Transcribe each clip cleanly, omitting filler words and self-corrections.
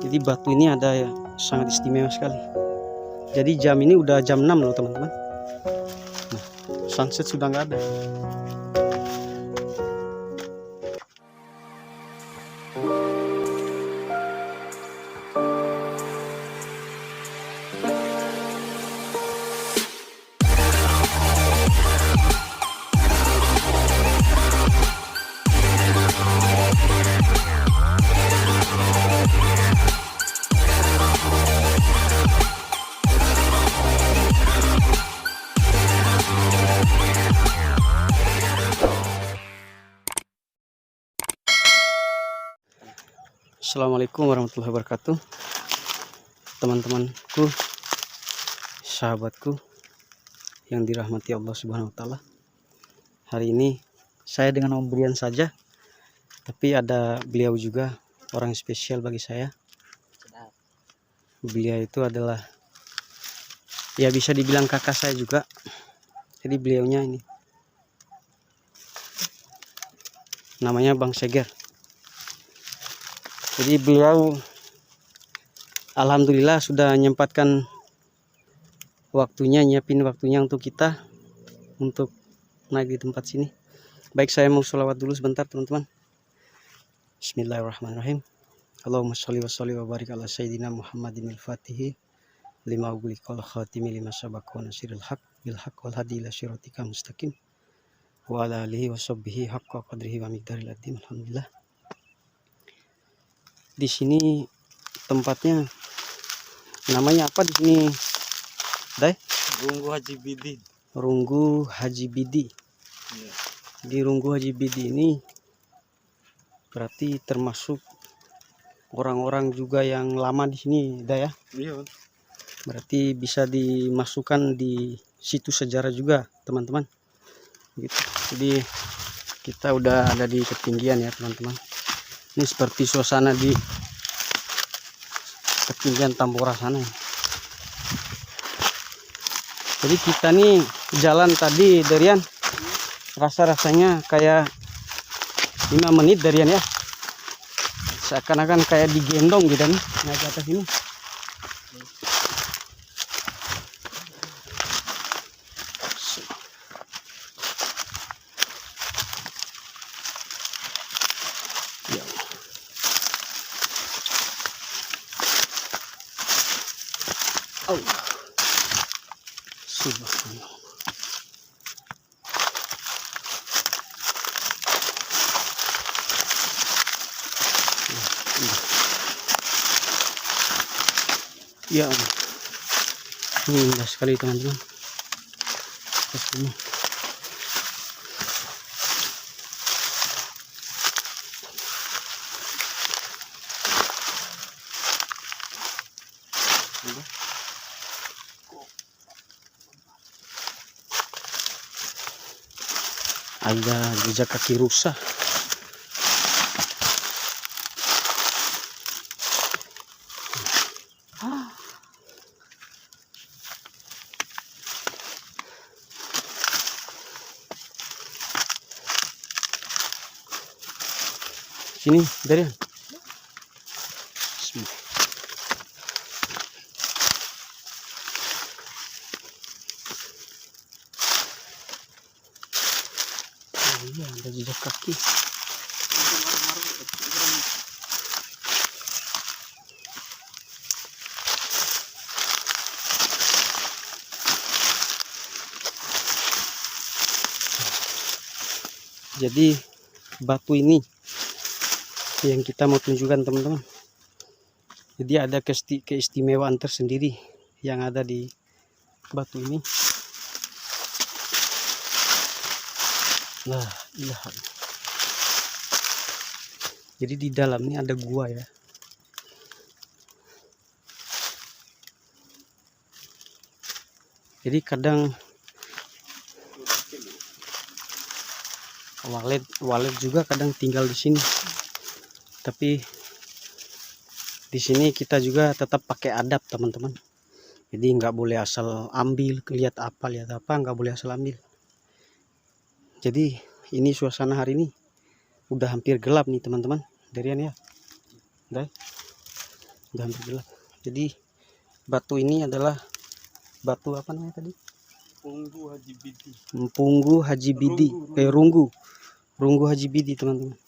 Jadi batu ini ada ya, sangat istimewa sekali. Jadi jam ini udah jam 6 loh teman-teman. Nah, sunset sudah nggak ada. Assalamualaikum warahmatullahi wabarakatuh, teman-temanku, sahabatku yang dirahmati Allah Subhanahu wa Ta'ala. Hari ini saya dengan Om Brian saja, tapi ada beliau juga, orang spesial bagi saya. Beliau itu adalah, ya bisa dibilang kakak saya juga. Jadi beliaunya ini namanya Bang Seger. Jadi beliau alhamdulillah sudah menyempatkan waktunya, nyiapin waktunya untuk kita untuk naik di tempat sini. Baik, saya mau sholawat dulu sebentar teman-teman. Bismillahirrahmanirrahim. Allahumma sholli wa salli wa barik ala sayyidina Muhammadin al-Fatihi lima ughliqal khatimi lima sabaqa nasirul haq bil haq wal hadi ila siratikal mustaqim wa ala alihi wa sahbihi haqqa qadrihi wa miqdaril azim. Alhamdulillah. Di sini tempatnya namanya apa di sini, Dai? Runggu Haji Bidi. Runggu Haji Bidi. Ya. Di Runggu Haji Bidi ini berarti termasuk orang-orang juga yang lama di sini, Dai ya? Iya. Berarti bisa dimasukkan di situs sejarah juga, teman-teman. Gitu. Jadi kita udah ada di ketinggian ya, teman-teman. Ini seperti suasana di ketinggian Tambora sana. Jadi kita nih jalan tadi Darian, rasa-rasanya kayak 5 menit Darian ya. Seakan-akan kayak digendong gitu nih naik ke atas ini. Ya. Allah. Subhanallah. Ya Allah. Ini indah sekali teman-teman. Terus ini. Ada jejak kaki rusa. Sini, Darian. Bismillah. Oh iya, ada jejak kaki. Jadi batu ini yang kita mau tunjukkan teman-teman. Jadi ada keistimewaan tersendiri yang ada di batu ini. Nah, iya. Jadi di dalamnya ada gua ya. Jadi kadang walet juga kadang tinggal di sini. Tapi di sini kita juga tetap pakai adab teman-teman. Jadi nggak boleh asal ambil, lihat apa nggak boleh asal ambil. Jadi ini suasana hari ini udah hampir gelap nih teman-teman. Darian ya, Dai. udah hampir gelap. Jadi batu ini adalah batu apa namanya tadi? Punggu Haji Bidi. Punggu Haji Bidi, Runggu Haji Bidi teman-teman.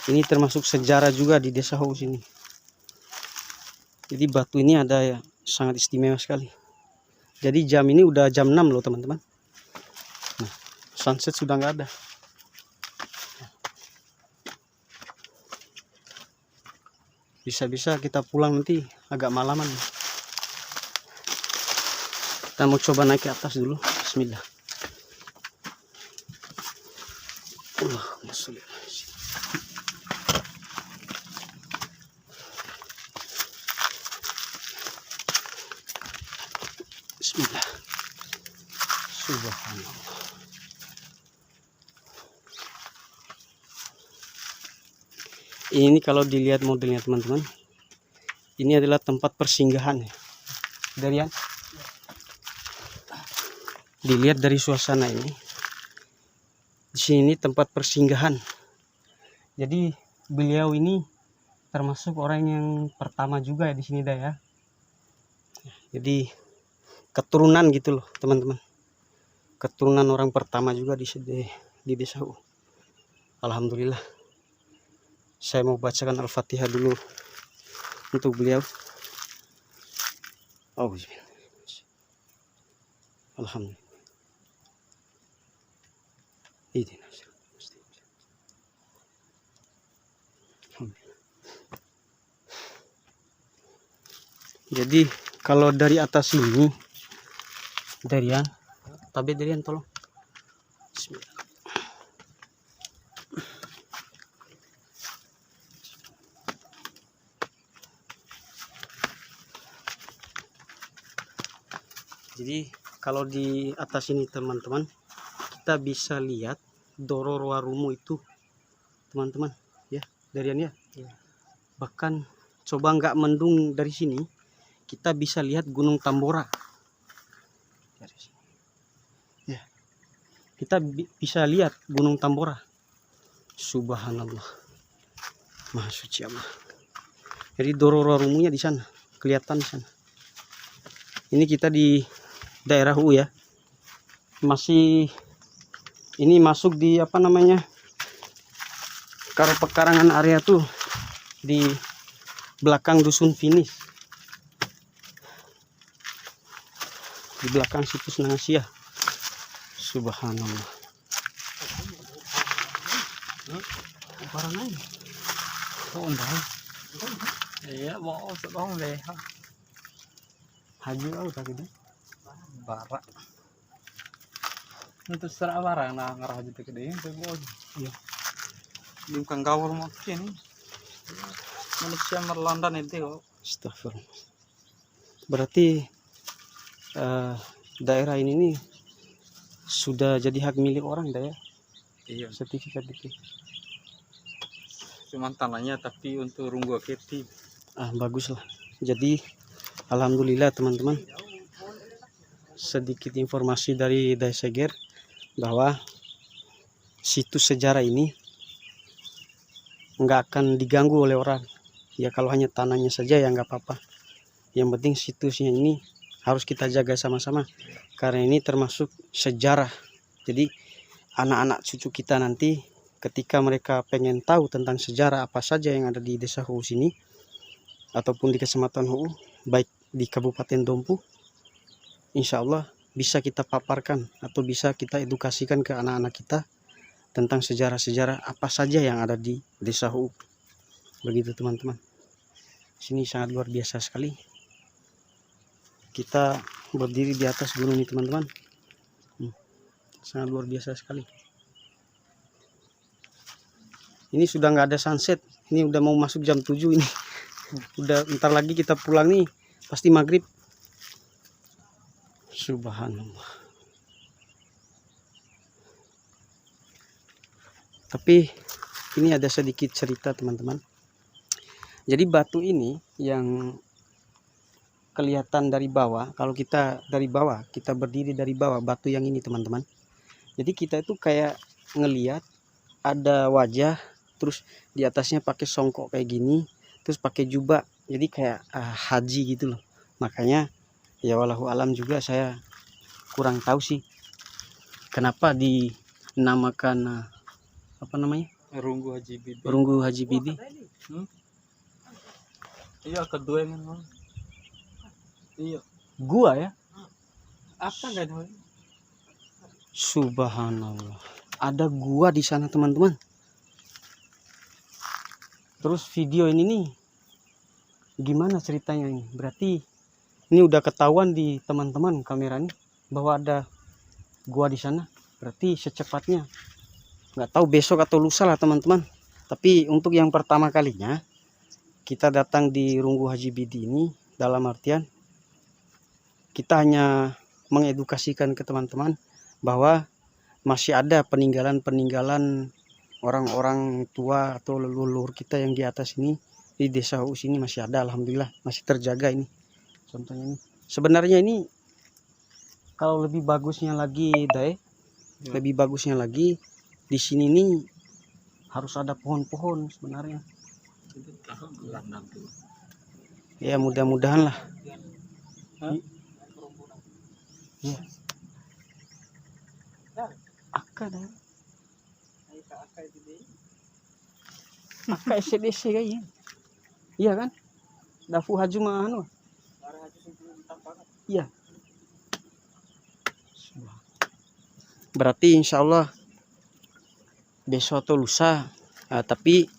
Ini termasuk sejarah juga di desa Hou sini. Jadi batu ini ada ya, sangat istimewa sekali. Jadi jam ini udah jam 6 loh teman-teman. Nah, sunset sudah nggak ada. Bisa-bisa kita pulang nanti agak malaman. Kita mau coba naik ke atas dulu. Bismillah. Allahumma sholli ala sayyidina. Bismillah. Subhanallah. Ini kalau dilihat modelnya teman-teman, ini adalah tempat persinggahan ya. Darian, dilihat dari suasana ini, di sini tempat persinggahan. Jadi beliau ini termasuk orang yang pertama juga ya di sini dah ya. Jadi keturunan gitu loh teman-teman, keturunan orang pertama juga di desa Hou. Alhamdulillah. Saya mau bacakan Al-Fatihah dulu untuk beliau. Oh, alhamdulillah. Jadi kalau dari atas ini, Darian, tapi Darian tolong. Bismillah. Jadi kalau di atas ini teman-teman, kita bisa lihat Dororowarumo itu teman-teman ya, Darian ya. Bahkan coba nggak mendung dari sini, kita bisa lihat Gunung Tambora dari sini. Ya, kita bisa lihat Gunung Tambora. Subhanallah, Maha Suci Allah. Jadi Dororowarumonya di sana, kelihatan di sana. Ini kita di daerah Hou ya, masih ini masuk di apa namanya, kalau pekarangan area tuh di belakang dusun finish, di belakang situs Nangasia. Subhanallah. Parang lain. Iya, mau sedang deh. Haji aku tak gitu. Barak. Itu serah barang nah ngarah aja ke dia itu bos. Iya. Bukan gawur mungkin. Manusia merlandan itu kok. Astagfirullah. Berarti daerah ini nih sudah jadi hak milik orang dah ya, Iya. sertifikat itu. Cuman tanahnya tapi untuk Runggu Keti. Bagus lah. Jadi alhamdulillah teman-teman, sedikit informasi dari Daeseger bahwa situs sejarah ini nggak akan diganggu oleh orang ya. Kalau hanya tanahnya saja ya nggak apa-apa, yang penting situsnya ini harus kita jaga sama-sama, karena ini termasuk sejarah. Jadi anak-anak cucu kita nanti ketika mereka pengen tahu tentang sejarah apa saja yang ada di desa Hou sini ataupun di Kecamatan Hou, baik di Kabupaten Dompu, insya Allah bisa kita paparkan atau bisa kita edukasikan ke anak-anak kita tentang sejarah-sejarah apa saja yang ada di desa Hou. Begitu teman-teman. Sini sangat luar biasa sekali. Kita berdiri di atas gunung ini teman-teman. Sangat luar biasa sekali. Ini sudah nggak ada sunset. Ini udah mau masuk jam 7 ini. Udah bentar lagi kita pulang nih. Pasti maghrib. Subhanallah. Tapi ini ada sedikit cerita teman-teman. Jadi batu ini yang kelihatan dari bawah, kalau kita dari bawah, kita berdiri dari bawah batu yang ini teman-teman. Jadi kita itu kayak ngeliat ada wajah, terus di atasnya pakai songkok kayak gini, terus pakai jubah jadi kayak haji gitu loh. Makanya ya walahu alam juga, saya kurang tahu sih kenapa dinamakan apa namanya, Runggu Haji Bibi. Runggu Haji Bibi. Iya kedua yang mana? Iya. Gua ya, Apa gak ada? subhanallah, ada gua di sana teman-teman. Terus video ini nih gimana ceritanya ini? Berarti ini udah ketahuan di teman-teman kamera nih bahwa ada gua di sana. Berarti secepatnya, nggak tahu besok atau lusa lah teman-teman. Tapi untuk yang pertama kalinya kita datang di Runggu Haji Bibi ini, dalam artian kita hanya mengedukasikan ke teman-teman bahwa masih ada peninggalan-peninggalan orang-orang tua atau leluhur kita yang di atas ini, di desa Huus ini masih ada, alhamdulillah masih terjaga ini. Contohnya ini, sebenarnya ini kalau lebih bagusnya lagi, lebih bagusnya lagi di sini nih harus ada pohon-pohon sebenarnya. Ya mudah-mudahan lah. Ya. Aka dah. Aka SDC kayaknya. Iya kan? Dafu Haju mah anu. Iya. Berarti insya Allah besok atau lusa. Tapi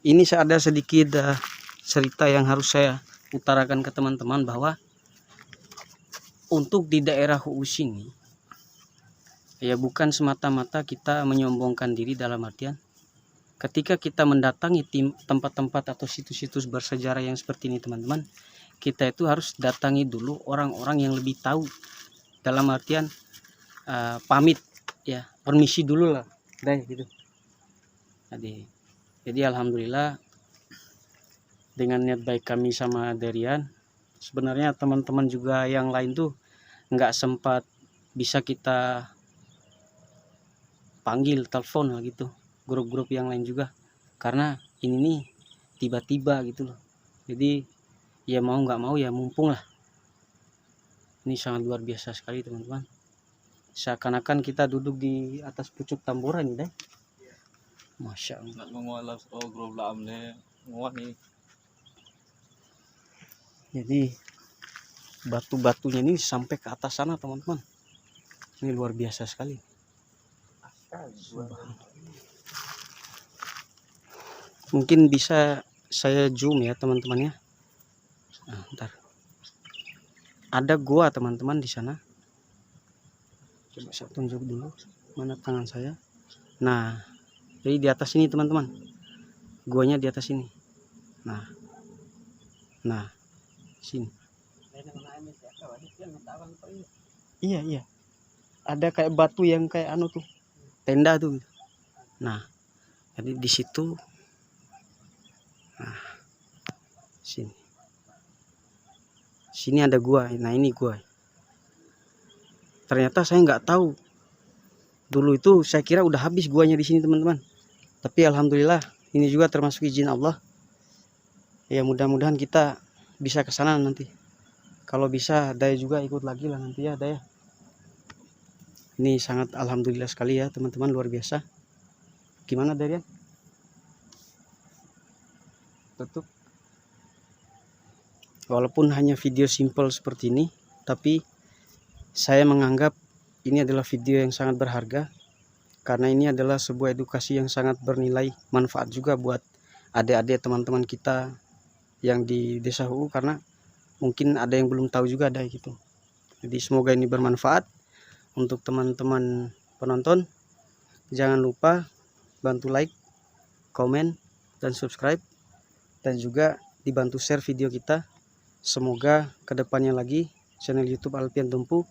ini ada sedikit cerita yang harus saya utarakan ke teman-teman, bahwa untuk di daerah Huus ini ya bukan semata-mata kita menyombongkan diri, dalam artian ketika kita mendatangi tempat-tempat atau situs-situs bersejarah yang seperti ini teman-teman, kita itu harus datangi dulu orang-orang yang lebih tahu, dalam artian pamit ya, permisi dulu lah gitu. Jadi alhamdulillah dengan niat baik kami sama Darian, sebenarnya teman-teman juga yang lain tuh nggak sempat bisa kita panggil telepon lah gitu, grup-grup yang lain juga, karena ini nih tiba-tiba gitu loh. Jadi ya mau nggak mau ya mumpung lah, ini sangat luar biasa sekali teman-teman. Seakan-akan kita duduk di atas pucuk tambora nih deh. Masya Allah. Jadi batu-batunya ini sampai ke atas sana teman-teman. Ini luar biasa sekali. Mungkin bisa saya zoom ya teman-teman ya. Nah, ntar. Ada gua teman-teman di sana. Coba saya tunjuk dulu mana tangan saya. Nah, jadi di atas ini teman-teman. Guanya di atas ini. Nah, sini. Iya. Ada kayak batu yang kayak anu tuh, tenda tuh. Nah, jadi di situ. Nah, sini ada gua. Nah, ini gua. Ternyata saya nggak tahu. Dulu itu saya kira udah habis guanya di sini teman-teman. Tapi alhamdulillah ini juga termasuk izin Allah. Ya mudah-mudahan kita bisa ke sana nanti. Kalau bisa Daya juga ikut lagi lah nanti ya Daya. Ini sangat alhamdulillah sekali ya teman-teman, luar biasa. Gimana Darian? Tutup. Walaupun hanya video simple seperti ini, tapi saya menganggap ini adalah video yang sangat berharga, karena ini adalah sebuah edukasi yang sangat bernilai manfaat juga buat adik-adik teman-teman kita yang di desa Huus, karena mungkin ada yang belum tahu juga ada gitu. Jadi semoga ini bermanfaat untuk teman-teman penonton. Jangan lupa bantu like, komen, dan subscribe, dan juga dibantu share video kita. Semoga kedepannya lagi channel YouTube Alpian Tumpu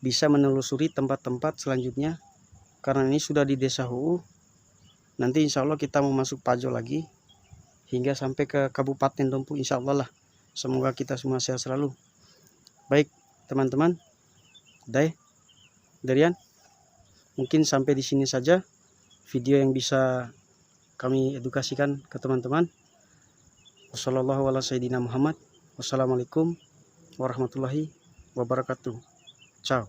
bisa menelusuri tempat-tempat selanjutnya, karena ini sudah di desa Huus. Nanti insya Allah kita mau masuk Pajo lagi hingga sampai ke Kabupaten Tumpu, insya Allah lah. Semoga kita semua sehat selalu. Baik teman-teman, Darian, mungkin sampai di sini saja video yang bisa kami edukasikan ke teman-teman. Wassalamualaikum warahmatullahi wabarakatuh. Ciao.